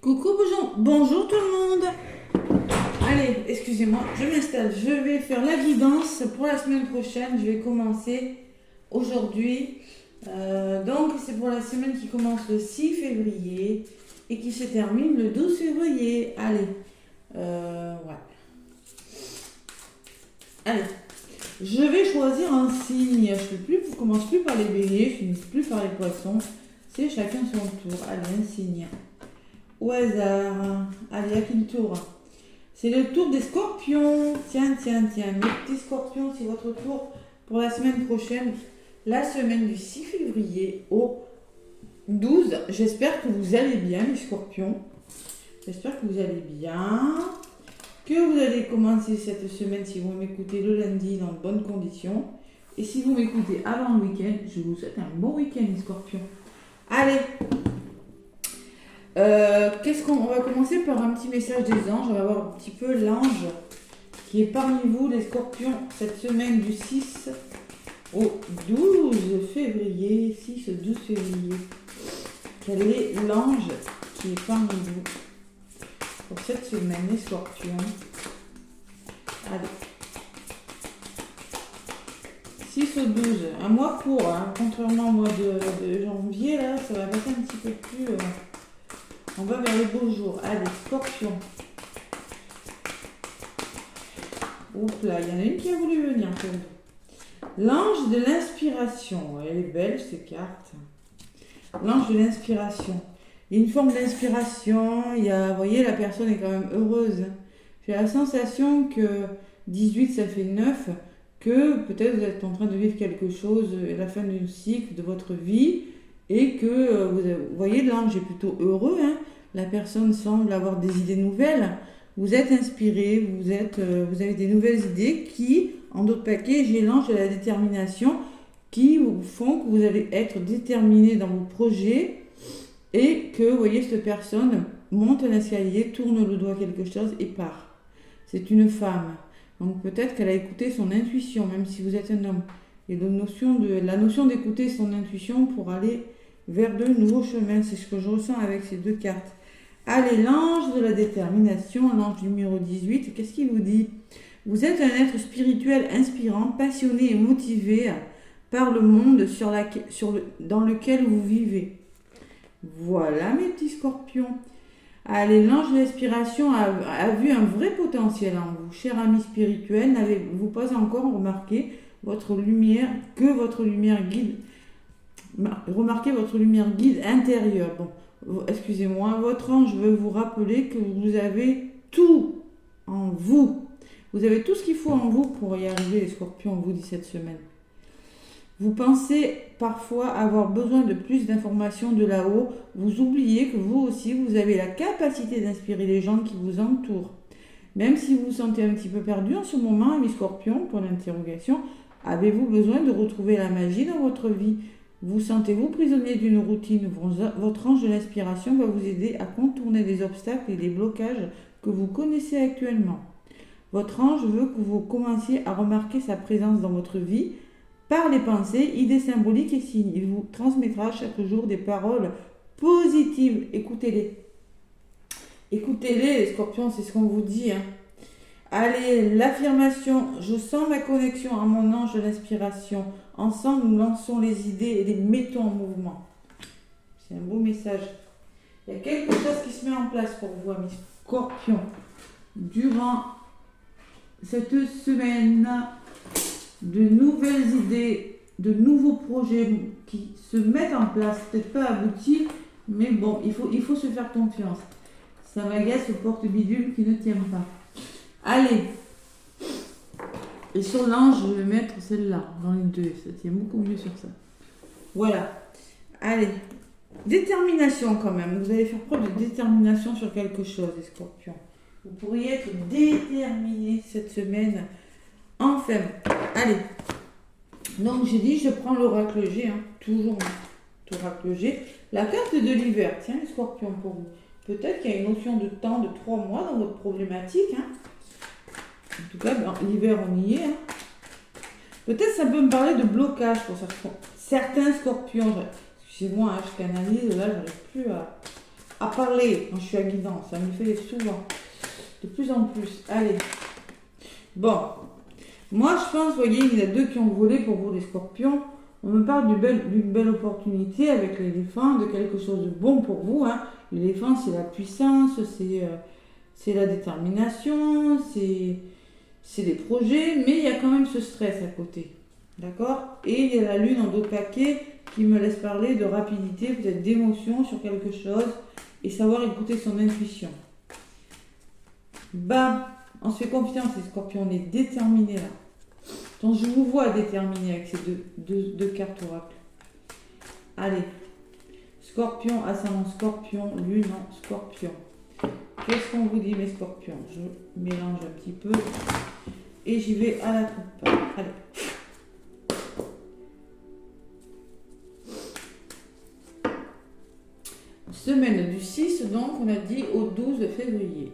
Coucou, bonjour tout le monde. Allez, excusez-moi, je m'installe. Je vais faire la guidance pour la semaine prochaine. Je vais commencer aujourd'hui. Donc, c'est pour la semaine qui commence le 6 février et qui se termine le 12 février. Allez, ouais. Allez, je vais choisir un signe. Je commence plus par les béliers, je finis plus par les poissons. C'est chacun son tour. Allez, un signe. Au hasard. Allez, à qui le tour? C'est le tour des scorpions. Tiens. Mes petits scorpions, c'est votre tour pour la semaine prochaine. La semaine du 6 février au 12. J'espère que vous allez bien, les scorpions. J'espère que vous allez bien. Que vous allez commencer cette semaine, si vous m'écoutez le lundi, dans de bonnes conditions. Et si vous m'écoutez avant le week-end, je vous souhaite un bon week-end, les scorpions. Allez, on va commencer par un petit message des anges. On va voir un petit peu l'ange qui est parmi vous, les scorpions, cette semaine du 6 au 12 février. 6 au 12 février. Quel est l'ange qui est parmi vous pour cette semaine, les scorpions? Allez. 6 au 12, un mois court, hein. Contrairement au mois de janvier, là, ça va passer un petit peu plus... on va vers les beaux jours. Allez, scorpion. Oups là, il y en a une qui a voulu venir. L'ange de l'inspiration. Elle est belle, ces cartes. L'ange de l'inspiration. Il y a une forme d'inspiration. Vous voyez, la personne est quand même heureuse. J'ai la sensation que 18, ça fait 9. Que peut-être vous êtes en train de vivre quelque chose à la fin d'un cycle de votre vie et que vous voyez, l'ange est plutôt heureux, hein. La personne semble avoir des idées nouvelles, vous êtes inspiré, vous avez des nouvelles idées qui, en d'autres paquets, j'ai l'ange de la détermination qui vous font que vous allez être déterminé dans vos projets et que, vous voyez, cette personne monte un escalier, tourne le doigt quelque chose et part. C'est une femme. Donc peut-être qu'elle a écouté son intuition, même si vous êtes un homme. Et la notion d'écouter son intuition pour aller vers de nouveaux chemins, c'est ce que je ressens avec ces deux cartes. Allez, l'ange de la détermination, l'ange numéro 18, qu'est-ce qu'il vous dit? Vous êtes un être spirituel inspirant, passionné et motivé par le monde dans lequel vous vivez. Voilà mes petits scorpions. Allez, l'ange de l'inspiration a vu un vrai potentiel en vous. Cher ami spirituel, n'avez-vous pas encore remarqué votre lumière guide? Remarquez votre lumière guide intérieure. Bon, excusez-moi, votre ange veut vous rappeler que vous avez tout en vous. Vous avez tout ce qu'il faut en vous pour y arriver, les scorpions, on vous dit cette semaine. Vous pensez parfois avoir besoin de plus d'informations de là-haut. Vous oubliez que vous aussi, vous avez la capacité d'inspirer les gens qui vous entourent. Même si vous vous sentez un petit peu perdu en ce moment, mes scorpions, pour l'interrogation, avez-vous besoin de retrouver la magie dans votre vie? Vous sentez-vous prisonnier d'une routine? Votre ange de l'inspiration va vous aider à contourner les obstacles et les blocages que vous connaissez actuellement. Votre ange veut que vous commenciez à remarquer sa présence dans votre vie par les pensées, idées symboliques et signes. Il vous transmettra chaque jour des paroles positives. Écoutez-les. Écoutez-les, les scorpions, c'est ce qu'on vous dit, hein. Allez, l'affirmation, je sens ma connexion à mon ange de l'inspiration. Ensemble, nous lançons les idées et les mettons en mouvement. C'est un beau message. Il y a quelque chose qui se met en place pour vous, mes scorpions. Durant cette semaine, de nouvelles idées, de nouveaux projets qui se mettent en place, peut-être pas aboutis, mais bon, il faut se faire confiance. Ça m'agace au porte-bidule qui ne tient pas. Allez, et sur l'ange, je vais mettre celle-là, dans les deux, ça tient beaucoup mieux sur ça. Voilà, allez, détermination quand même, vous allez faire preuve de détermination sur quelque chose, les scorpions. Vous pourriez être déterminés cette semaine, enfin, allez. Donc j'ai dit, je prends l'oracle G, hein, toujours l'oracle G. La carte de l'hiver, tiens les scorpions pour vous. Peut-être qu'il y a une notion de temps de 3 mois dans votre problématique, hein. En tout cas, l'hiver, on y est. Hein. Peut-être ça peut me parler de blocage pour certains scorpions. Excusez-moi, je canalise, là, j'arrive plus à parler quand je suis à guidance. Ça me fait souvent. De plus en plus. Allez. Bon. Moi, je pense, vous voyez, il y en a deux qui ont volé pour vous, les scorpions. On me parle d'une belle opportunité avec l'éléphant, de quelque chose de bon pour vous. Hein. L'éléphant, c'est la puissance, c'est la détermination, c'est des projets, mais il y a quand même ce stress à côté. D'accord? Et il y a la lune en dos de paquet qui me laisse parler de rapidité, peut-être d'émotion sur quelque chose et savoir écouter son intuition. Ben, on se fait confiance, les scorpions, on est déterminés là. Donc je vous vois déterminé avec ces deux cartes oracle. Allez. Scorpion, ascendant scorpion, lune en scorpion. Qu'est-ce qu'on vous dit mes scorpions? Je mélange un petit peu et j'y vais à la coupe. Allez. Semaine du 6, donc on a dit au 12 février.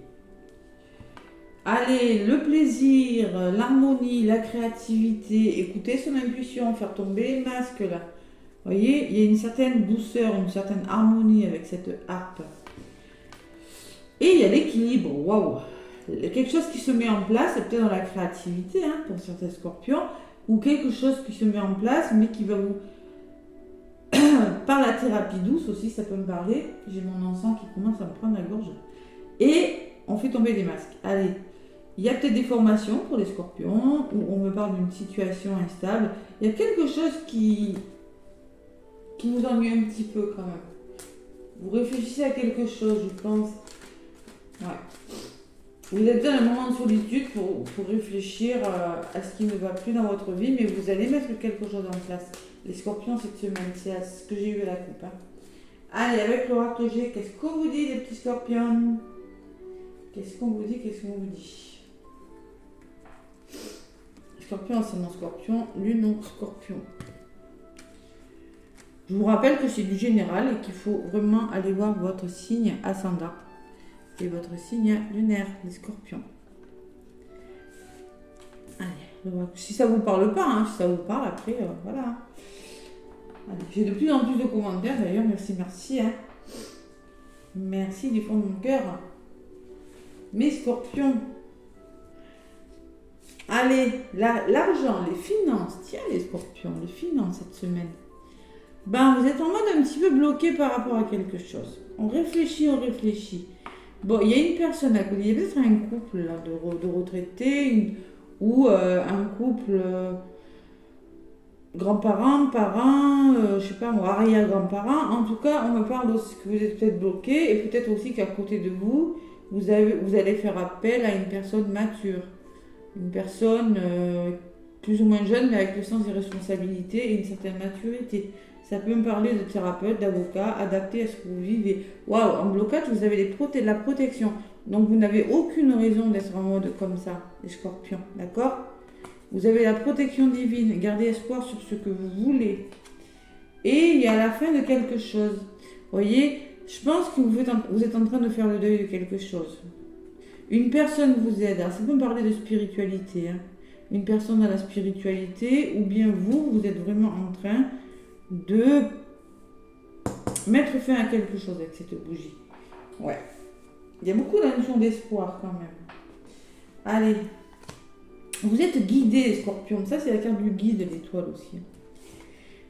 Allez, le plaisir, l'harmonie, la créativité, écouter son intuition, faire tomber les masques là. Vous voyez, il y a une certaine douceur, une certaine harmonie avec cette harpe. Et il y a l'équilibre, waouh! Quelque chose qui se met en place, c'est peut-être dans la créativité hein, pour certains scorpions, ou quelque chose qui se met en place, mais qui va vous... par la thérapie douce aussi, ça peut me parler. J'ai mon encens qui commence à me prendre la gorge. Et on fait tomber des masques. Allez, il y a peut-être des formations pour les scorpions, où on me parle d'une situation instable. Il y a quelque chose qui vous ennuie un petit peu quand même. Vous réfléchissez à quelque chose, je pense. Ouais. Vous êtes dans un moment de solitude pour réfléchir à ce qui ne va plus dans votre vie, mais vous allez mettre quelque chose en place. Les scorpions cette semaine, c'est à ce que j'ai eu à la coupe. Hein. Allez, avec l'oracle G, qu'est-ce qu'on vous dit les petits scorpions? Qu'est-ce qu'on vous dit? Qu'est-ce qu'on vous dit? Scorpion, c'est mon scorpion, lune en scorpion. Je vous rappelle que c'est du général et qu'il faut vraiment aller voir votre signe ascendant et votre signe lunaire, les scorpions. Allez, si ça vous parle pas, hein, si ça vous parle, après, voilà. Allez, j'ai de plus en plus de commentaires d'ailleurs, merci. Hein. Merci du fond de mon cœur. Mes scorpions. Allez, l'argent, les finances. Tiens, les scorpions, les finances cette semaine. Ben, vous êtes en mode un petit peu bloqué par rapport à quelque chose. On réfléchit. Bon, il y a une personne à côté. Il y a peut-être un couple là, de retraités ou un couple grands-parents, parents, je sais pas moi, arrière-grands-parents. En tout cas, on me parle aussi que vous êtes peut-être bloqué et peut-être aussi qu'à côté de vous, vous allez faire appel à une personne mature. Une personne plus ou moins jeune, mais avec le sens des responsabilités et une certaine maturité. Ça peut me parler de thérapeute, d'avocat, adapté à ce que vous vivez. Waouh, en blocage, vous avez de la protection. Donc, vous n'avez aucune raison d'être en mode comme ça, les scorpions, d'accord? Vous avez la protection divine. Gardez espoir sur ce que vous voulez. Et il y a la fin de quelque chose. Vous voyez, je pense que vous êtes en train de faire le deuil de quelque chose. Une personne vous aide. Alors, ça peut me parler de spiritualité. Hein. Une personne dans la spiritualité, ou bien vous êtes vraiment en train de mettre fin à quelque chose avec cette bougie. Ouais. Il y a beaucoup d'annotions d'espoir quand même. Allez. Vous êtes guidé, les scorpions. Ça, c'est la carte du guide, l'étoile aussi.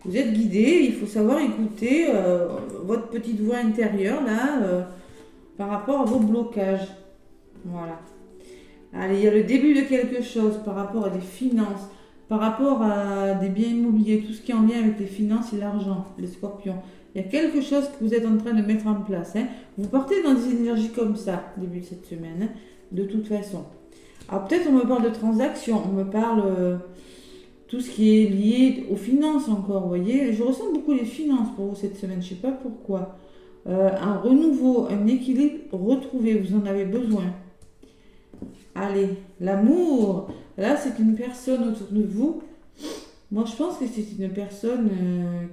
Vous êtes guidé. Il faut savoir écouter votre petite voix intérieure, là, par rapport à vos blocages. Voilà. Allez, il y a le début de quelque chose par rapport à des finances, par rapport à des biens immobiliers, tout ce qui est en lien avec les finances et l'argent, les scorpions. Il y a quelque chose que vous êtes en train de mettre en place. Hein. Vous partez dans des énergies comme ça, début de cette semaine, hein, de toute façon. Alors peut-être on me parle de transactions, on me parle tout ce qui est lié aux finances encore, vous voyez. Je ressens beaucoup les finances pour vous cette semaine, je ne sais pas pourquoi. Un renouveau, un équilibre retrouvé, vous en avez besoin. Allez, l'amour. Là, c'est une personne autour de vous. Moi, je pense que c'est une personne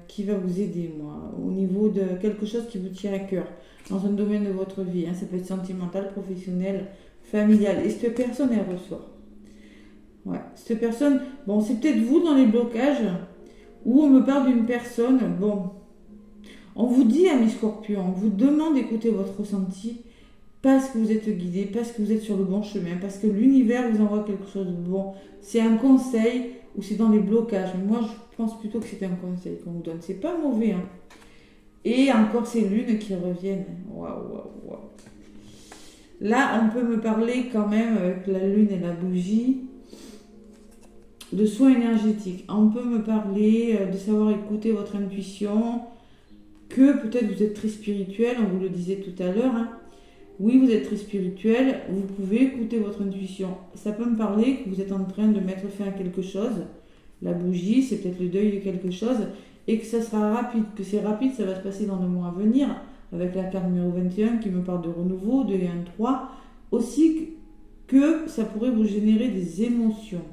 qui va vous aider, moi, au niveau de quelque chose qui vous tient à cœur, dans un domaine de votre vie. Hein. Ça peut être sentimental, professionnel, familial. Et cette personne, elle ressort. Ouais, cette personne, bon, c'est peut-être vous dans les blocages, où on me parle d'une personne, bon, On vous dit, amis scorpions, on vous demande d'écouter votre ressenti parce que vous êtes guidé, parce que vous êtes sur le bon chemin, parce que l'univers vous envoie quelque chose de bon. C'est un conseil ou c'est dans les blocages. Mais moi, je pense plutôt que c'est un conseil qu'on vous donne. C'est pas mauvais, hein. Et encore ces lunes qui reviennent. Waouh, waouh, waouh. Là, on peut me parler quand même avec la lune et la bougie de soins énergétiques. On peut me parler de savoir écouter votre intuition, que peut-être vous êtes très spirituel, on vous le disait tout à l'heure, hein. Oui, vous êtes très spirituel, vous pouvez écouter votre intuition. Ça peut me parler que vous êtes en train de mettre fin à quelque chose. La bougie, c'est peut-être le deuil de quelque chose, et que ça sera rapide. Que c'est rapide, ça va se passer dans le mois à venir, avec la carte numéro 21 qui me parle de renouveau, de 1, 3. Aussi que ça pourrait vous générer des émotions.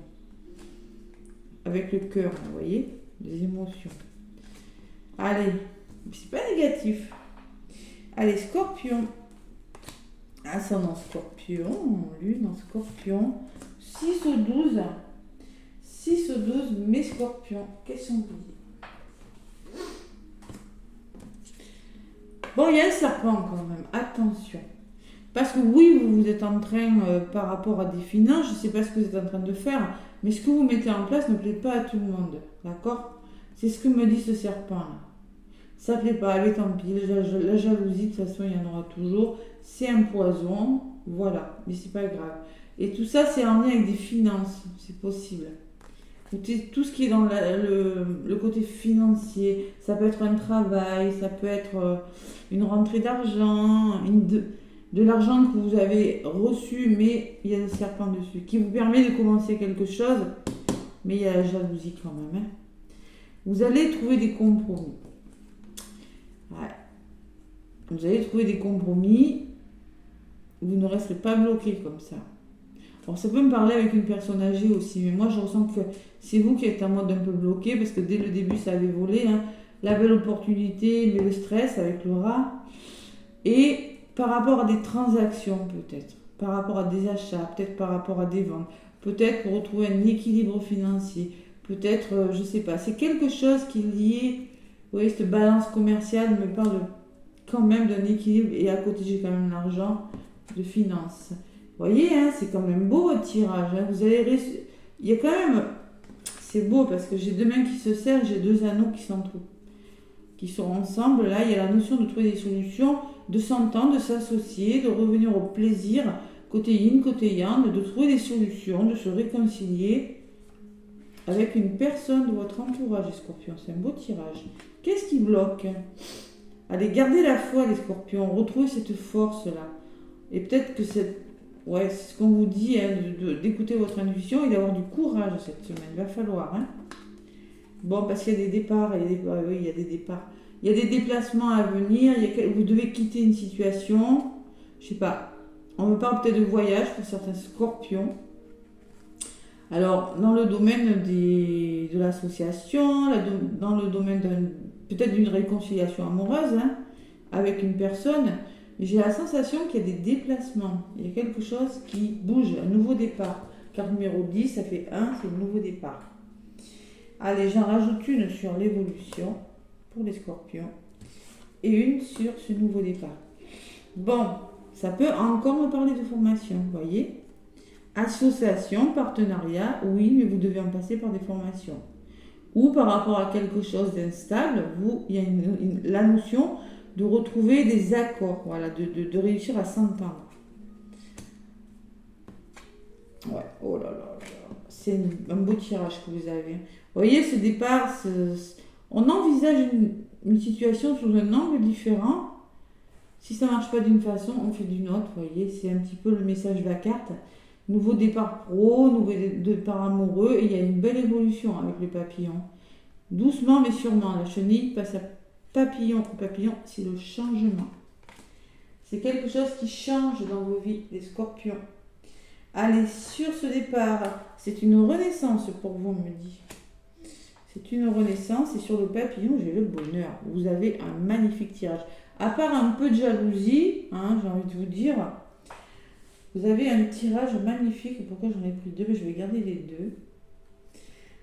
Avec le cœur, vous voyez, des émotions. Allez, c'est pas négatif. Allez, scorpion. Ascendant scorpion, lune en scorpion. 6 au 12. 6 au 12, mes scorpions. Qu'est-ce qu'on vous dit? Bon, il y a un serpent quand même. Attention. Parce que oui, vous êtes en train, par rapport à des finances, je ne sais pas ce que vous êtes en train de faire, mais ce que vous mettez en place ne plaît pas à tout le monde. D'accord? C'est ce que me dit ce serpent-là. Ça ne plaît pas, allez, tant pis. La jalousie, de toute façon, il y en aura toujours. C'est un poison, voilà, mais c'est pas grave. Et tout ça, c'est en lien avec des finances, c'est possible. Tout ce qui est dans le côté financier, ça peut être un travail, ça peut être une rentrée d'argent, de l'argent que vous avez reçu, mais il y a des serpents dessus, qui vous permet de commencer quelque chose, mais il y a la jalousie quand même. Hein. Vous allez trouver des compromis. Ouais. Vous allez trouver des compromis, vous ne resterez pas bloqué comme ça. Alors ça peut me parler avec une personne âgée aussi, mais moi je ressens que c'est vous qui êtes en mode un peu bloqué, parce que dès le début ça avait volé, hein. La belle opportunité, mais le stress avec le rat. Et par rapport à des transactions peut-être, par rapport à des achats, peut-être par rapport à des ventes, peut-être pour retrouver un équilibre financier, peut-être, je sais pas, c'est quelque chose qui est lié, vous voyez, cette balance commerciale me parle quand même d'un équilibre, et à côté j'ai quand même l'argent de finances. Vous voyez, hein, c'est quand même beau votre tirage. Hein. Vous allez il y a quand même... C'est beau parce que j'ai deux mains qui se serrent, j'ai deux anneaux qui sont ensemble. Là, il y a la notion de trouver des solutions, de s'entendre, de s'associer, de revenir au plaisir, côté yin, côté yang, de trouver des solutions, de se réconcilier avec une personne de votre entourage, les scorpions. C'est un beau tirage. Qu'est-ce qui bloque? Allez, gardez la foi, les scorpions. Retrouvez cette force-là. Et peut-être que c'est ce qu'on vous dit, hein, d'écouter votre intuition et d'avoir du courage cette semaine. Il va falloir. Hein. Bon, parce qu'il y a des départs. Oui, il y a des départs. Il y a des déplacements à venir. Vous devez quitter une situation. Je sais pas. On me parle peut-être de voyage pour certains scorpions. Alors, dans le domaine de l'association, dans le domaine peut-être d'une réconciliation amoureuse, hein, avec une personne, j'ai la sensation qu'il y a des déplacements. Il y a quelque chose qui bouge, un nouveau départ. Carte numéro 10, ça fait 1, c'est le nouveau départ. Allez, j'en rajoute une sur l'évolution pour les scorpions et une sur ce nouveau départ. Bon, ça peut encore me parler de formation, vous voyez. Association, partenariat, oui, mais vous devez en passer par des formations. Ou par rapport à quelque chose d'instable, il y a la notion de retrouver des accords, voilà, de réussir à s'entendre. Ouais, oh là là là, c'est un beau tirage que vous avez. Vous voyez, ce départ, on envisage une situation sous un angle différent. Si ça ne marche pas d'une façon, on fait d'une autre, vous voyez, c'est un petit peu le message de la carte. Nouveau départ pro, nouveau départ amoureux, et il y a une belle évolution avec le papillon. Doucement mais sûrement, la chenille passe à papillon. Papillon, c'est le changement. C'est quelque chose qui change dans vos vies, les scorpions. Allez, sur ce départ, c'est une renaissance pour vous, on me dit. C'est une renaissance, et sur le papillon, j'ai le bonheur. Vous avez un magnifique tirage. À part un peu de jalousie, hein, j'ai envie de vous dire, vous avez un tirage magnifique. Pourquoi j'en ai pris deux? Mais je vais garder les deux.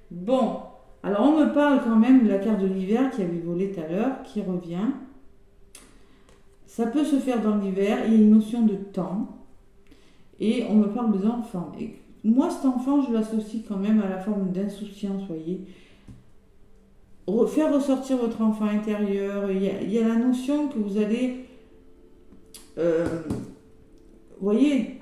Bon, alors on me parle quand même de la carte de l'hiver qui avait volé tout à l'heure, qui revient. Ça peut se faire dans l'hiver, il y a une notion de temps. Et on me parle des enfants. Et moi, cet enfant, je l'associe quand même à la forme d'insouciance, voyez. Faire ressortir votre enfant intérieur. Il y a la notion que vous allez, voyez,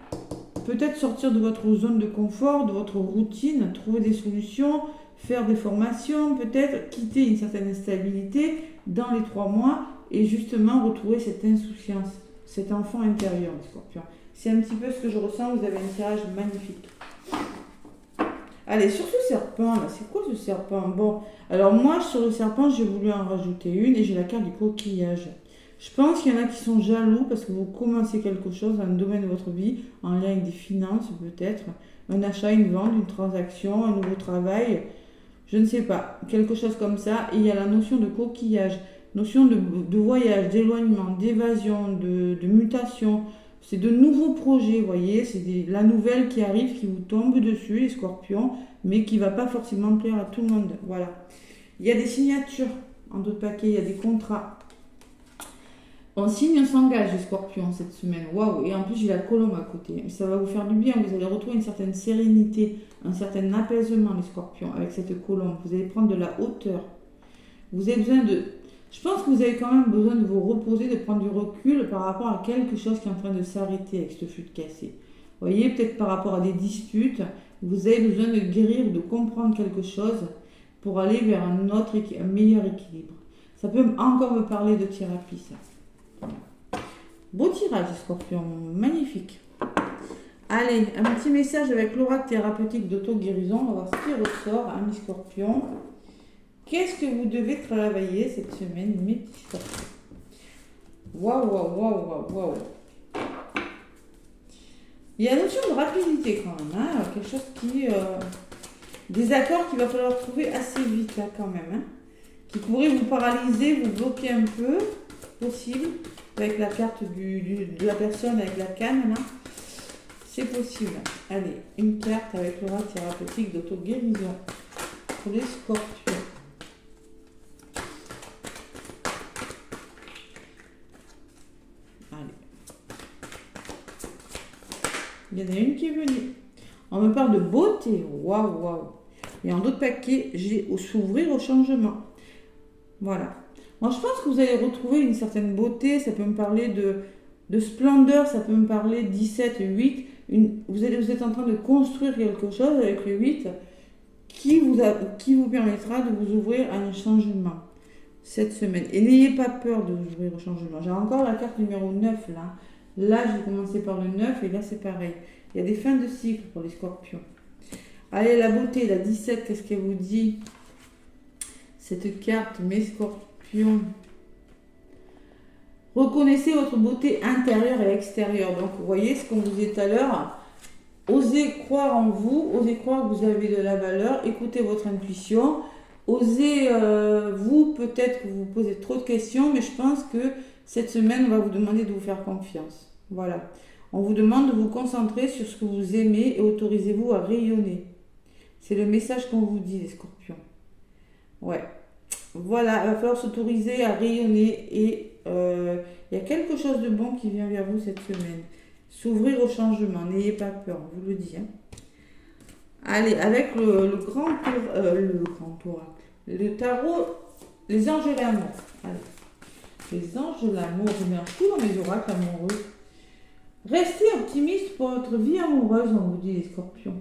peut-être sortir de votre zone de confort, de votre routine, trouver des solutions, faire des formations, peut-être quitter une certaine instabilité dans les 3 mois et justement retrouver cette insouciance, cet enfant intérieur, les scorpions. C'est un petit peu ce que je ressens, vous avez un tirage magnifique. Allez, sur ce serpent, là, c'est quoi ce serpent? Bon, alors moi, sur le serpent, j'ai voulu en rajouter une et j'ai la carte du coquillage. Je pense qu'il y en a qui sont jaloux parce que vous commencez quelque chose dans un domaine de votre vie, en lien avec des finances peut-être, un achat, une vente, une transaction, un nouveau travail, je ne sais pas, quelque chose comme ça. Et il y a la notion de coquillage, notion de voyage, d'éloignement, d'évasion, de mutation. C'est de nouveaux projets, vous voyez, c'est la nouvelle qui arrive, qui vous tombe dessus, les scorpions, mais qui ne va pas forcément plaire à tout le monde. Voilà. Il y a des signatures en d'autres paquets, il y a des contrats. On signe, on s'engage, les scorpions, cette semaine. Waouh! Et en plus, j'ai la colombe à côté. Ça va vous faire du bien. Vous allez retrouver une certaine sérénité, un certain apaisement, les scorpions, avec cette colombe. Vous allez prendre de la hauteur. Vous avez besoin de... Je pense que vous avez quand même besoin de vous reposer, de prendre du recul par rapport à quelque chose qui est en train de s'arrêter avec ce flux cassé. Vous voyez, peut-être par rapport à des disputes, vous avez besoin de guérir ou de comprendre quelque chose pour aller vers un meilleur équilibre. Ça peut encore me parler de thérapie, ça. Beau tirage, scorpion, magnifique. Allez, un petit message avec l'oracle thérapeutique d'auto-guérison. On va voir ce qui ressort, mes scorpions. Qu'est-ce que vous devez travailler cette semaine, mes petits scorpions? Waouh, waouh, waouh, waouh, waouh. Il y a une notion de rapidité quand même, hein, quelque chose qui... des accords qu'il va falloir trouver assez vite, là, quand même, hein, qui pourraient vous paralyser, vous bloquer un peu, possible, avec la carte de la personne avec la canne, là. C'est possible. Allez, une carte avec l'oracle thérapeutique d'auto-guérison pour les scorpions. Allez. Il y en a une qui est venue. On me parle de beauté. Waouh, waouh. Et en d'autres paquets, j'ai s'ouvrir au changement. Voilà. Moi, je pense que vous allez retrouver une certaine beauté. Ça peut me parler de splendeur. Ça peut me parler 17, 8. Vous êtes en train de construire quelque chose avec le 8 qui vous permettra de vous ouvrir à un changement cette semaine. Et n'ayez pas peur de vous ouvrir au changement. J'ai encore la carte numéro 9 là. Là, j'ai commencé par le 9 et là, c'est pareil. Il y a des fins de cycle pour les scorpions. Allez, la beauté, la 17, qu'est-ce qu'elle vous dit? Cette carte, mes scorpions. Reconnaissez votre beauté intérieure et extérieure. Donc, vous voyez ce qu'on vous disait tout à l'heure. Osez croire en vous, osez croire que vous avez de la valeur, écoutez votre intuition. Osez, vous, peut-être que vous vous posez trop de questions, mais je pense que cette semaine, on va vous demander de vous faire confiance. Voilà. On vous demande de vous concentrer sur ce que vous aimez et autorisez-vous à rayonner. C'est le message qu'on vous dit, les scorpions. Ouais. Voilà, il va falloir s'autoriser à rayonner et il y a quelque chose de bon qui vient vers vous cette semaine. S'ouvrir au changement, n'ayez pas peur, on vous le dit. Hein. Allez, avec le grand oracle, le tarot, les anges de l'amour. Allez, les anges de l'amour, je mets tout dans mes oracles amoureux. Restez optimiste pour votre vie amoureuse, on vous dit les scorpions.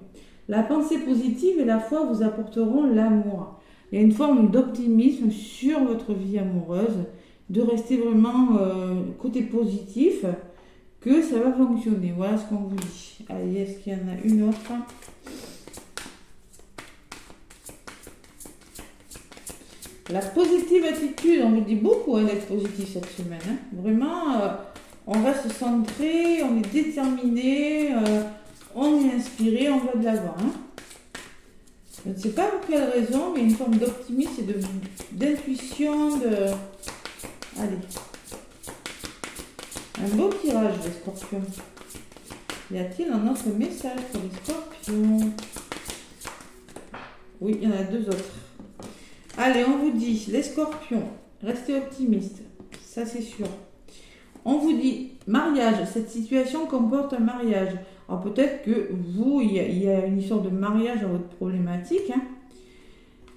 La pensée positive et la foi vous apporteront l'amour. Il y a une forme d'optimisme sur votre vie amoureuse, de rester vraiment côté positif, que ça va fonctionner. Voilà ce qu'on vous dit. Allez, est-ce qu'il y en a une autre? La positive attitude, on vous dit beaucoup d'être positif cette semaine. Hein. Vraiment, on reste centré, on est déterminé, on est inspiré, on va de l'avant. Hein. Je ne sais pas pour quelle raison, mais une forme d'optimisme et d'intuition. Allez. Un beau tirage, les scorpions. Y a-t-il un autre message pour les scorpions? Oui, il y en a deux autres. Allez, on vous dit, les scorpions, restez optimistes. Ça, c'est sûr. On vous dit mariage, cette situation comporte un mariage. Alors peut-être que vous, il y a une histoire de mariage dans votre problématique. Hein.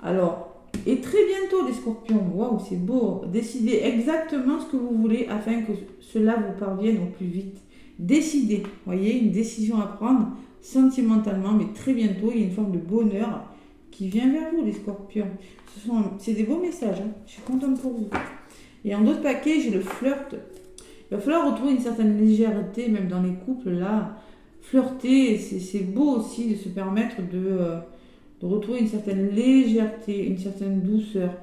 Alors, et très bientôt les scorpions, waouh, c'est beau, décidez exactement ce que vous voulez afin que cela vous parvienne au plus vite. Décidez, voyez, une décision à prendre sentimentalement, mais très bientôt, il y a une forme de bonheur qui vient vers vous, les scorpions. C'est des beaux messages, hein. Je suis contente pour vous. Et en d'autres paquets, j'ai le flirt. Il va falloir retrouver une certaine légèreté, même dans les couples, là. Flirter, c'est beau aussi de se permettre de retrouver une certaine légèreté, une certaine douceur.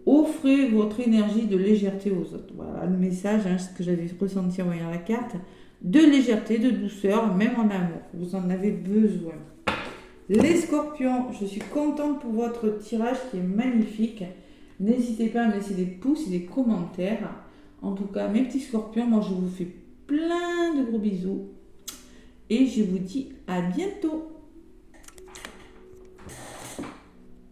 Offrez votre énergie de légèreté aux autres. Voilà le message, hein, ce que j'avais ressenti en voyant la carte. De légèreté, de douceur, même en amour. Vous en avez besoin. Les scorpions, je suis contente pour votre tirage qui est magnifique. N'hésitez pas à me laisser des pouces et des commentaires. En tout cas, mes petits scorpions, moi je vous fais plein de gros bisous. Et je vous dis à bientôt.